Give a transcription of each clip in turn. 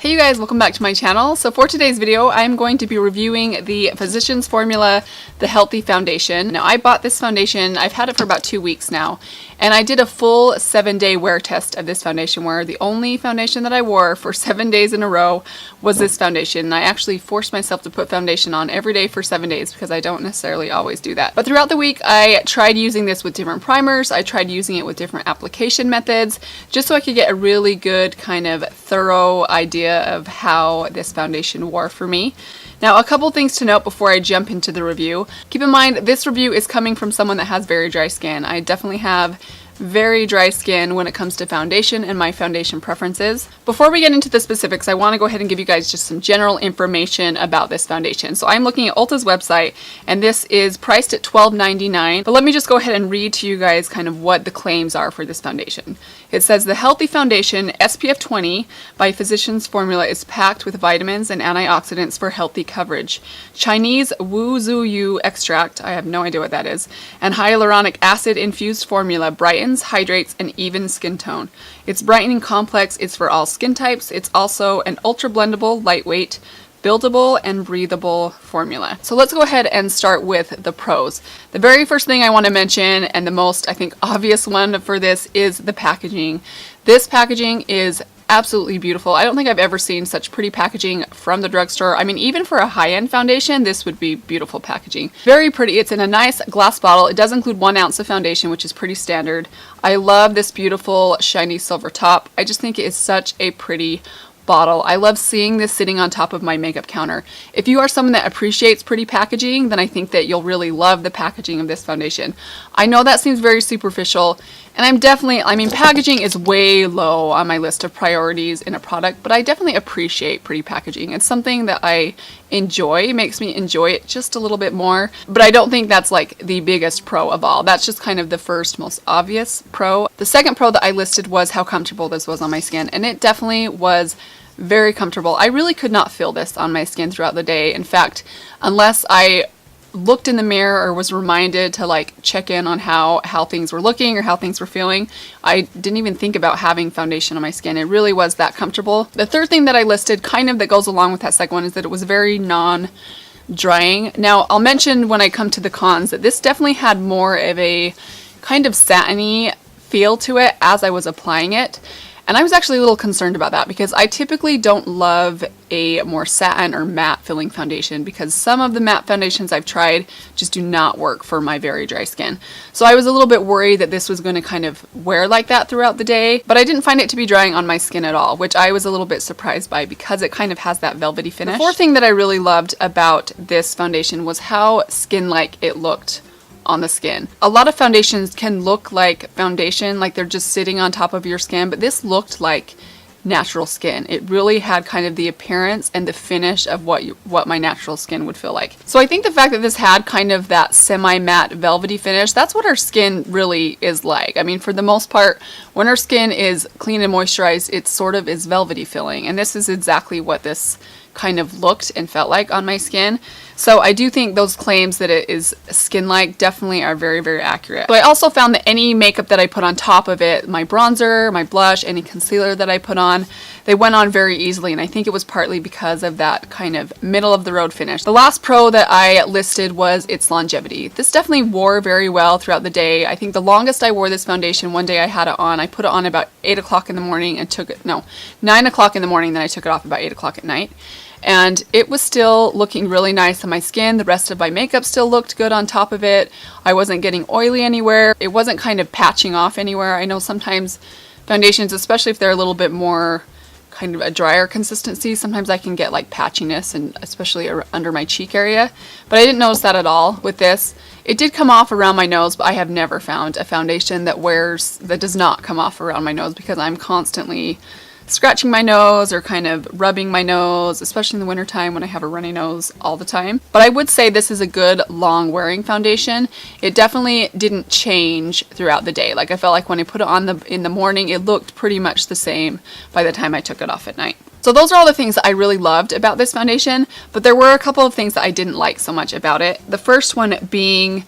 Hey you guys, welcome back to my channel. So for today's video, I'm going to be reviewing the Physicians Formula, the Healthy Foundation. Now I bought this foundation, I've had it for about 2 weeks now, and I did a full 7-day wear test of this foundation where the only foundation that I wore for 7 days in a row was this foundation. And I actually forced myself to put foundation on every day for 7 days because I don't necessarily always do that. But throughout the week, I tried using this with different primers, I tried using it with different application methods, just so I could get a really good kind of thorough idea of how this foundation wore for me. Now, a couple things to note before I jump into the review. Keep in mind, this review is coming from someone that has very dry skin. I definitely have very dry skin when it comes to foundation and my foundation preferences. Before we get into the specifics, I want to go ahead and give you guys just some general information about this foundation. So I'm looking at Ulta's website, and this is priced at $12.99. But let me just go ahead and read to you guys kind of what the claims are for this foundation. It says the Healthy Foundation SPF 20 by Physicians Formula is packed with vitamins and antioxidants for healthy coverage. Chinese Wu Zhu Yu extract, I have no idea what that is, and hyaluronic acid infused formula brightens, hydrates, and evens skin tone. It's brightening complex, it's for all skin types. It's also an ultra blendable, lightweight, buildable, and breathable formula. So let's go ahead and start with the pros. The very first thing I want to mention, and the most, I think, obvious one for this, is the packaging. This packaging is absolutely beautiful. I don't think I've ever seen such pretty packaging from the drugstore. I mean, even for a high-end foundation, this would be beautiful packaging. Very pretty. It's in a nice glass bottle. It does include 1 ounce of foundation, which is pretty standard. I love this beautiful shiny silver top. I just think it is such a pretty bottle. I love seeing this sitting on top of my makeup counter. If you are someone that appreciates pretty packaging, then I think that you'll really love the packaging of this foundation. I know that seems very superficial, and I mean, packaging is way low on my list of priorities in a product, but I definitely appreciate pretty packaging. It's something that I enjoy. It makes me enjoy it just a little bit more, but I don't think that's like the biggest pro of all. That's just kind of the first most obvious pro. The second pro that I listed was how comfortable this was on my skin, and it definitely was very comfortable. I really could not feel this on my skin throughout the day. In fact, unless I looked in the mirror or was reminded to like check in on how things were looking or how things were feeling, I didn't even think about having foundation on my skin. It really was that comfortable. The third thing that I listed kind of that goes along with that second one is that it was very non-drying. Now, I'll mention when I come to the cons that this definitely had more of a kind of satiny feel to it as I was applying it. And I was actually a little concerned about that because I typically don't love a more satin or matte filling foundation because some of the matte foundations I've tried just do not work for my very dry skin. So I was a little bit worried that this was going to kind of wear like that throughout the day, but I didn't find it to be drying on my skin at all, which I was a little bit surprised by because it kind of has that velvety finish. The fourth thing that I really loved about this foundation was how skin-like it looked on the skin. A lot of foundations can look like foundation, like they're just sitting on top of your skin, but this looked like natural skin. It really had kind of the appearance and the finish of what my natural skin would feel like. So I think the fact that this had kind of that semi-matte velvety finish, that's what our skin really is like. I mean, for the most part, when our skin is clean and moisturized, it sort of is velvety feeling, and this is exactly what this kind of looked and felt like on my skin. So I do think those claims that it is skin-like definitely are very, very accurate. So I also found that any makeup that I put on top of it, my bronzer, my blush, any concealer that I put on, they went on very easily, and I think it was partly because of that kind of middle of the road finish. The last pro that I listed was its longevity. This definitely wore very well throughout the day. I think the longest I wore this foundation, one day I had it on, I put it on about 8 o'clock in the morning and 9 o'clock in the morning, then I took it off about 8 o'clock at night. And it was still looking really nice on my skin. The rest of my makeup still looked good on top of it. I wasn't getting oily anywhere. It wasn't kind of patching off anywhere. I know sometimes foundations, especially if they're a little bit more kind of a drier consistency, sometimes I can get like patchiness, and especially under my cheek area. But I didn't notice that at all with this. It did come off around my nose, but I have never found a foundation that does not come off around my nose because I'm constantly scratching my nose or kind of rubbing my nose, especially in the wintertime when I have a runny nose all the time. But I would say this is a good long wearing foundation. It definitely didn't change throughout the day. Like I felt like when I put it on in the morning, it looked pretty much the same by the time I took it off at night. So those are all the things that I really loved about this foundation, but there were a couple of things that I didn't like so much about it. The first one being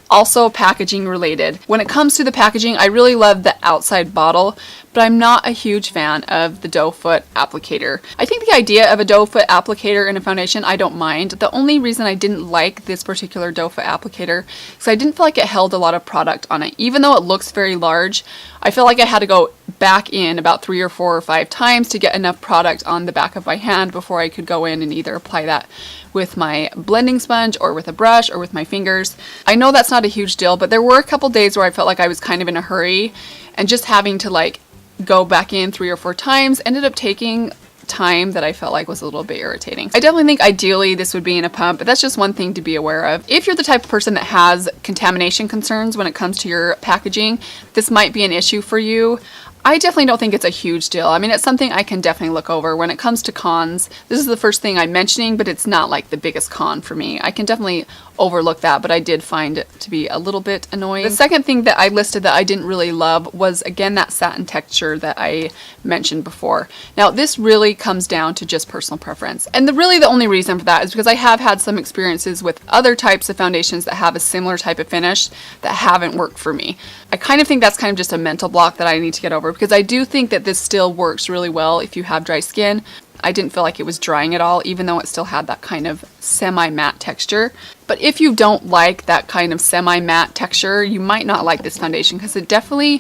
also packaging related. When it comes to the packaging, I really love the outside bottle, but I'm not a huge fan of the doe foot applicator. I think the idea of a doe foot applicator in a foundation. I don't mind. The only reason I didn't like this particular doe foot applicator is I didn't feel like it held a lot of product on it. Even though it looks very large, I feel like I had to go back in about 3 or 4 or 5 times to get enough product on the back of my hand before I could go in and either apply that with my blending sponge or with a brush or with my fingers. I know that's not a huge deal, but there were a couple days where I felt like I was kind of in a hurry, and just having to like go back in 3 or 4 times ended up taking time that I felt like was a little bit irritating. I definitely think ideally this would be in a pump, but that's just one thing to be aware of. If you're the type of person that has contamination concerns when it comes to your packaging, this might be an issue for you. I definitely don't think it's a huge deal. I mean, it's something I can definitely look over. When it comes to cons, this is the first thing I'm mentioning, but it's not like the biggest con for me. I can definitely overlook that, but I did find it to be a little bit annoying. The second thing that I listed that I didn't really love was, again, that satin texture that I mentioned before. Now, this really comes down to just personal preference. And really the only reason for that is because I have had some experiences with other types of foundations that have a similar type of finish that haven't worked for me. I kind of think that's kind of just a mental block that I need to get over, because I do think that this still works really well if you have dry skin. I didn't feel like it was drying at all, even though it still had that kind of semi-matte texture. But if you don't like that kind of semi-matte texture, you might not like this foundation, because it definitely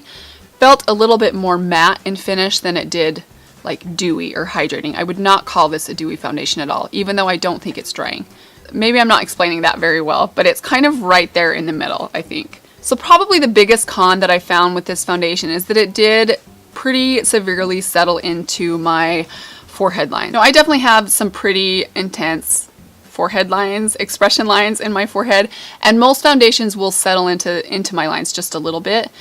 felt a little bit more matte in finish than it did like dewy or hydrating. I would not call this a dewy foundation at all, even though I don't think it's drying. Maybe I'm not explaining that very well, but it's kind of right there in the middle, I think. So probably the biggest con that I found with this foundation is that it did pretty severely settle into my forehead line. Now, I definitely have some pretty intense forehead lines, expression lines in my forehead, and most foundations will settle into my lines just a little bit,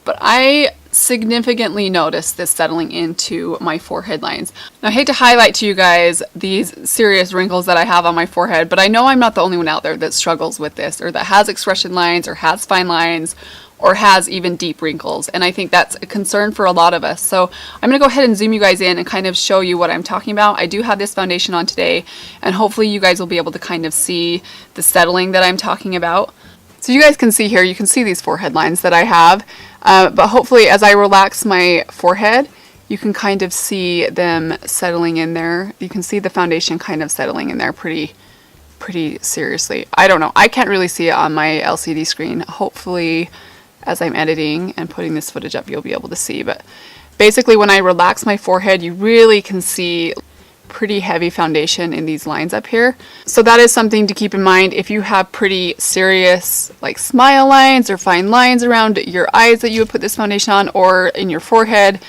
but I significantly noticed this settling into my forehead lines. Now, I hate to highlight to you guys these serious wrinkles that I have on my forehead, but I know I'm not the only one out there that struggles with this, or that has expression lines, or has fine lines, or has even deep wrinkles, and I think that's a concern for a lot of us. So I'm going to go ahead and zoom you guys in and kind of show you what I'm talking about. I do have this foundation on today, and hopefully you guys will be able to kind of see the settling that I'm talking about. So you guys can see here, you can see these forehead lines that I have, but hopefully as I relax my forehead, you can kind of see them settling in there. You can see the foundation kind of settling in there pretty seriously. I don't know, I can't really see it on my LCD screen. Hopefully as I'm editing and putting this footage up, you'll be able to see, but basically when I relax my forehead, you really can see pretty heavy foundation in these lines up here. So that is something to keep in mind if you have pretty serious like smile lines or fine lines around your eyes that you would put this foundation on, or in your forehead.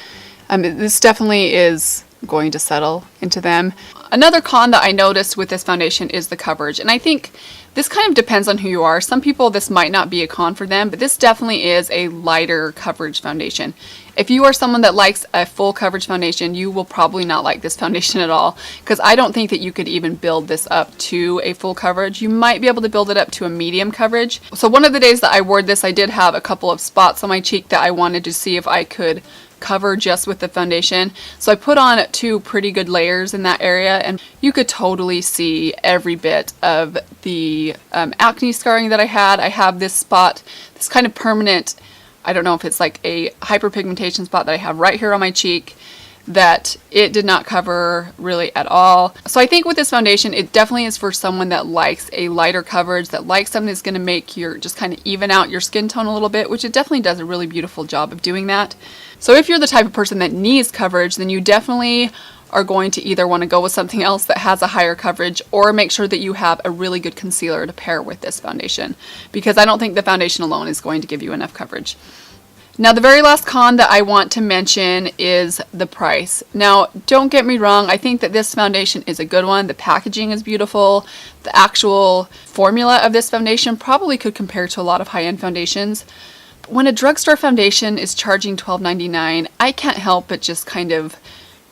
This definitely is going to settle into them. Another con that I noticed with this foundation is the coverage, and I think this kind of depends on who you are. Some people, this might not be a con for them, but this definitely is a lighter coverage foundation. If you are someone that likes a full coverage foundation, you will probably not like this foundation at all, because I don't think that you could even build this up to a full coverage. You might be able to build it up to a medium coverage. So one of the days that I wore this, I did have a couple of spots on my cheek that I wanted to see if I could cover just with the foundation. So I put on 2 pretty good layers in that area, and you could totally see every bit of the acne scarring that I had. I have this spot, this kind of permanent, I don't know if it's like a hyperpigmentation spot that I have right here on my cheek that it did not cover really at all. So I think with this foundation, it definitely is for someone that likes a lighter coverage, that likes something that's going to make your, just kind of even out your skin tone a little bit, which it definitely does a really beautiful job of doing that. So if you're the type of person that needs coverage, then you definitely are going to either want to go with something else that has a higher coverage, or make sure that you have a really good concealer to pair with this foundation, because I don't think the foundation alone is going to give you enough coverage. Now, the very last con that I want to mention is the price. Now, don't get me wrong, I think that this foundation is a good one. The packaging is beautiful. The actual formula of this foundation probably could compare to a lot of high-end foundations. But when a drugstore foundation is charging $12.99, I can't help but just kind of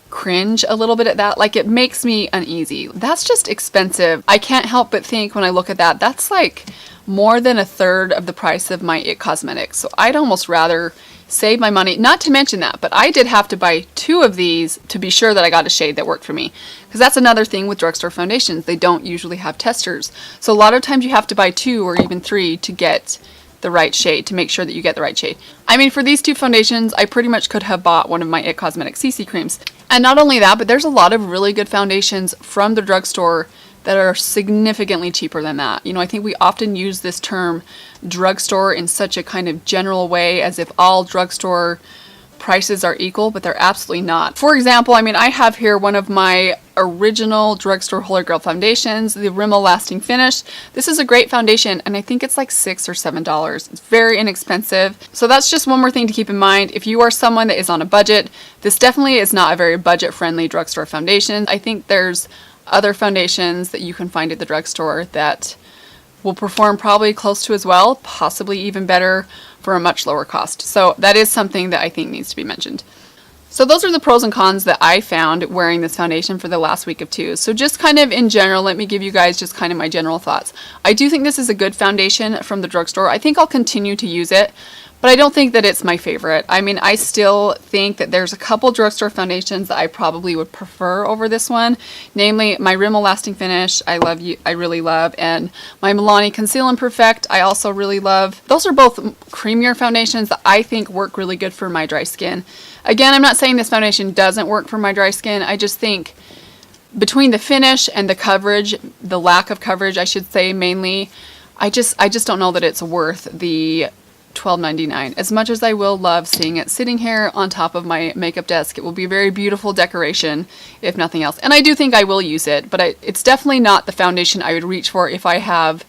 cringe a little bit at that. Like, it makes me uneasy. That's just expensive. I can't help but think when I look at that, that's like more than 1/3 of the price of my IT Cosmetics. So I'd almost rather save my money. Not to mention that, but I did have to buy 2 of these to be sure that I got a shade that worked for me. Because that's another thing with drugstore foundations. They don't usually have testers. So a lot of times you have to buy 2 or even 3 to get the right shade, to make sure that you get the right shade. I mean, for these 2 foundations, I pretty much could have bought one of my IT Cosmetics CC creams. And not only that, but there's a lot of really good foundations from the drugstore that are significantly cheaper than that. You know, I think we often use this term drugstore in such a kind of general way, as if all drugstore prices are equal, but they're absolutely not. For example, I mean, I have here one of my original drugstore Holy Grail foundations, the Rimmel Lasting Finish. This is a great foundation, and I think it's like $6 or $7. It's very inexpensive. So that's just one more thing to keep in mind. If you are someone that is on a budget, this definitely is not a very budget-friendly drugstore foundation. I think there's other foundations that you can find at the drugstore that will perform probably close to as well, possibly even better for a much lower cost. So that is something that I think needs to be mentioned. So those are the pros and cons that I found wearing this foundation for the last week of 2. So just kind of in general, let me give you guys just kind of my general thoughts. I do think this is a good foundation from the drugstore. I think I'll continue to use it, but I don't think that it's my favorite. I mean, I still think that there's a couple drugstore foundations that I probably would prefer over this one. Namely, my Rimmel Lasting Finish, I really love, and my Milani Conceal and Perfect, I also really love. Those are both creamier foundations that I think work really good for my dry skin. Again, I'm not saying this foundation doesn't work for my dry skin. I just think between the finish and the coverage, the lack of coverage, I should say mainly, I just don't know that it's worth the $12.99. As much as I will love seeing it sitting here on top of my makeup desk, it will be a very beautiful decoration, if nothing else. And I do think I will use it, but it's definitely not the foundation I would reach for if I have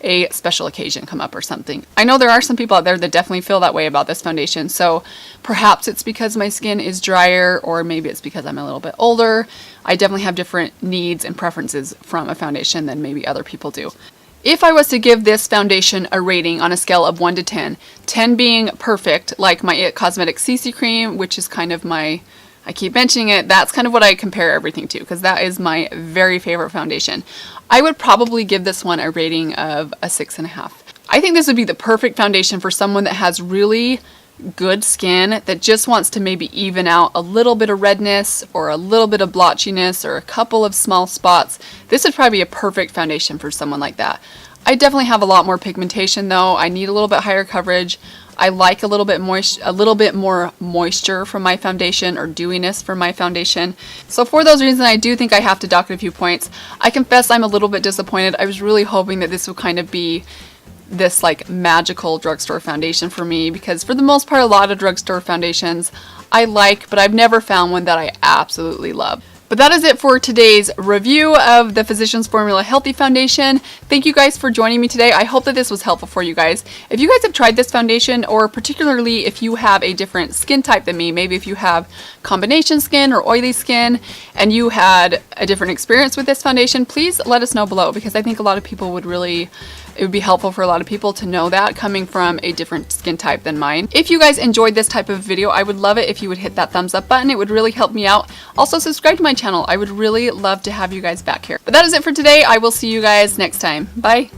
a special occasion come up or something. I know there are some people out there that definitely feel that way about this foundation, so perhaps it's because my skin is drier, or maybe it's because I'm a little bit older. I definitely have different needs and preferences from a foundation than maybe other people do. If I was to give this foundation a rating on a scale of 1 to 10, 10 being perfect, like my IT Cosmetics CC Cream, which is kind of my, I keep mentioning it, that's kind of what I compare everything to, because that is my very favorite foundation. I would probably give this one a rating of a 6.5. I think this would be the perfect foundation for someone that has really good skin that just wants to maybe even out a little bit of redness or a little bit of blotchiness or a couple of small spots. This would probably be a perfect foundation for someone like that. I definitely have a lot more pigmentation though. I need a little bit higher coverage. I like a little bit more moisture from my foundation, or dewiness from my foundation. So for those reasons, I do think I have to dock it a few points. I confess I'm a little bit disappointed. I was really hoping that this would kind of be this like magical drugstore foundation for me, because for the most part, a lot of drugstore foundations I like, but I've never found one that I absolutely love. But that is it for today's review of the Physicians Formula Healthy Foundation. Thank you guys for joining me today. I hope that this was helpful for you guys. If you guys have tried this foundation, or particularly if you have a different skin type than me, maybe if you have combination skin or oily skin and you had a different experience with this foundation, please let us know below, because I think a lot of people would really, it would be helpful for a lot of people to know that, coming from a different skin type than mine. If you guys enjoyed this type of video, I would love it if you would hit that thumbs up button. It would really help me out. Also, subscribe to my channel. I would really love to have you guys back here. But that is it for today. I will see you guys next time. Bye.